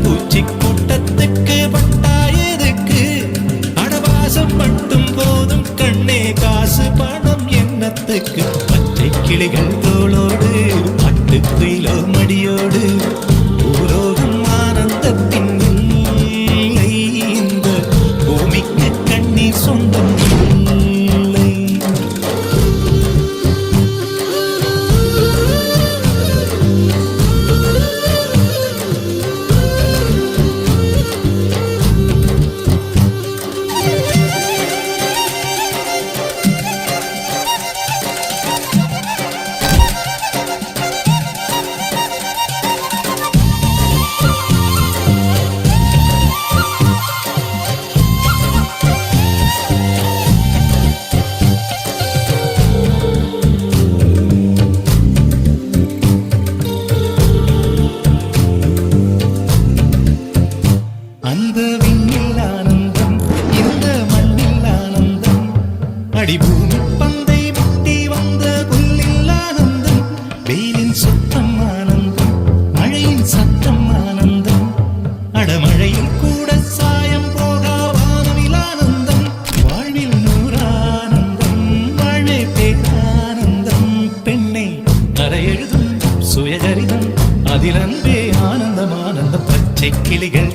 பூச்சி கூட்டத்துக்கு பட்டாயதுக்கு அடவாசம் மட்டும் போதும் கண்ணே காசு பணம் எண்ணத்துக்கு பச்சை கிளிகள் தோளோடு பட்டுக்குயிலோ மடியோடு பூலோகம் ஆனந்தத்தின் இல்லை இந்த பூமிக்கு கண்ணீர் சொந்தம் இல்லை. அந்த விண்ணில் ஆனந்தம் இந்த மண்ணில் ஆனந்தம் அடிபூமி பந்தை முட்டி வந்த புல்லில் ஆனந்தம் வெயிலின் சுத்தம் ஆனந்தம் மழையின் சத்தம் ஆனந்தம் அடமழையில் கூட சாயம் போகா வானவில் ஆனந்தம் வாழ்வில் நூறானந்தம் வாழ்வே பேரானந்தம் பெண்ணை அறையெழுதும் சுயசரிதம் அதில் அன்பே ஆனந்தம் ஆனந்தம் பச்சை கிளிகள்